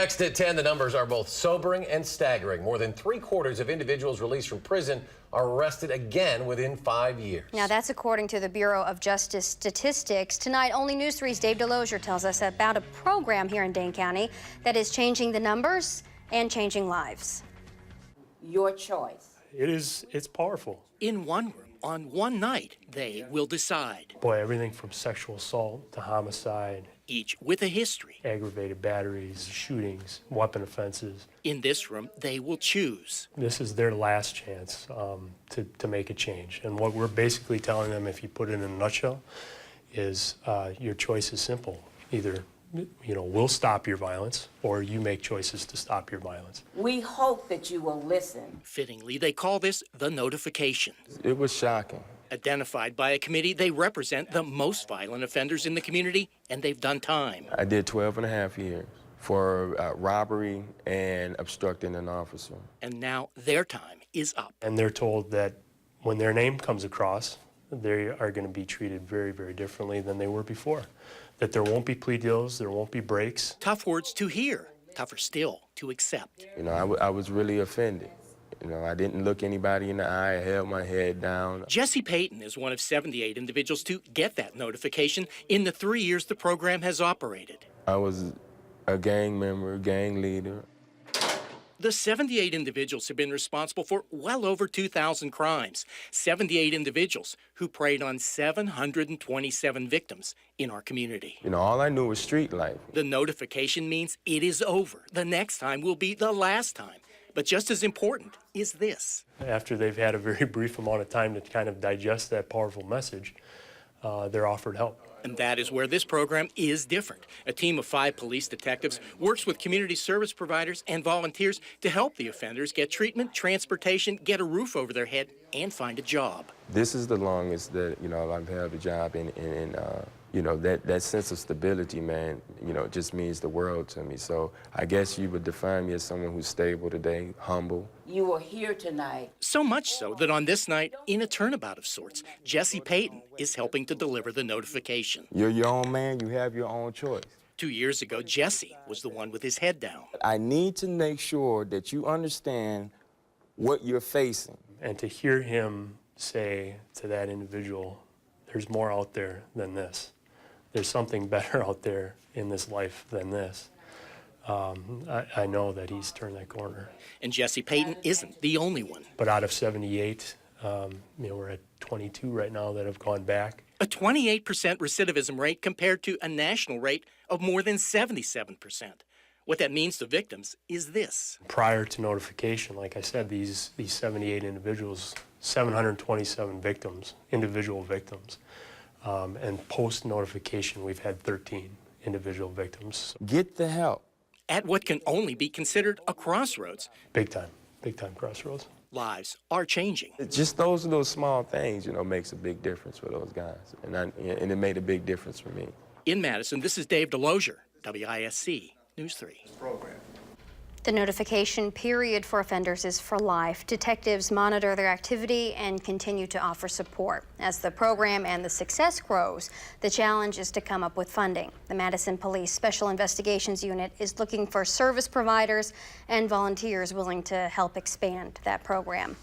Next at 10, the numbers are both sobering and staggering. More than 3/4 of individuals released from prison are arrested again within 5 years. Now, that's according to the Bureau of Justice Statistics. Tonight, Only News 3's Dave DeLozier tells us about a program here in Dane County that is changing the numbers and changing lives. Your choice. It's powerful. In one room, on one night, they will decide. Boy, everything from sexual assault to homicide, Each with a history. aggravated batteries, shootings, weapon offenses. In this room, they will choose. This is their last chance to make a change. And what we're basically telling them, if you put it in a nutshell, is your choice is simple. Either we'll stop your violence, or you make choices to stop your violence. We hope that you will listen. Fittingly, they call this the notification. It was shocking. Identified by a committee, they represent the most violent offenders in the community, and they've done time. I did 12 and a half years for robbery and obstructing an officer. And now their time is up. And they're told that when their name comes across, they are going to be treated very, very differently than they were before. That there won't be plea deals, there won't be breaks. Tough words to hear, tougher still to accept. I was really offended. I didn't look anybody in the eye. I held my head down. Jesse Payton is one of 78 individuals to get that notification in the 3 years the program has operated. I was a gang member, gang leader. The 78 individuals have been responsible for well over 2,000 crimes. 78 individuals who preyed on 727 victims in our community. All I knew was street life. The notification means it is over. The next time will be the last time. But just as important is this. After they've had a very brief amount of time to kind of digest that powerful message, they're offered help. And that is where this program is different. A team of 5 police detectives works with community service providers and volunteers to help the offenders get treatment, transportation, get a roof over their head, and find a job. This is the longest that, I've held a job in, that sense of stability, man, just means the world to me. So I guess you would define me as someone who's stable today, humble. You are here tonight. So much so that on this night, in a turnabout of sorts, Jesse Payton is helping to deliver the notification. You're your own man, you have your own choice. 2 years ago, Jesse was the one with his head down. I need to make sure that you understand what you're facing. And to hear him say to that individual, there's more out there than this. There's something better out there in this life than this. I know that he's turned that corner. And Jesse Payton isn't the only one. But out of 78, we're at 22 right now that have gone back. A 28% recidivism rate compared to a national rate of more than 77%. What that means to victims is this. Prior to notification, like I said, these 78 individuals, 727 victims, individual victims. And post-notification, we've had 13 individual victims. Get the help. At what can only be considered a crossroads. Big time crossroads. Lives are changing. Just those little small things, makes a big difference for those guys. And it made a big difference for me. In Madison, this is Dave DeLozier, WISC News 3. The notification period for offenders is for life. Detectives monitor their activity and continue to offer support. As the program and the success grows, the challenge is to come up with funding. The Madison Police Special Investigations Unit is looking for service providers and volunteers willing to help expand that program.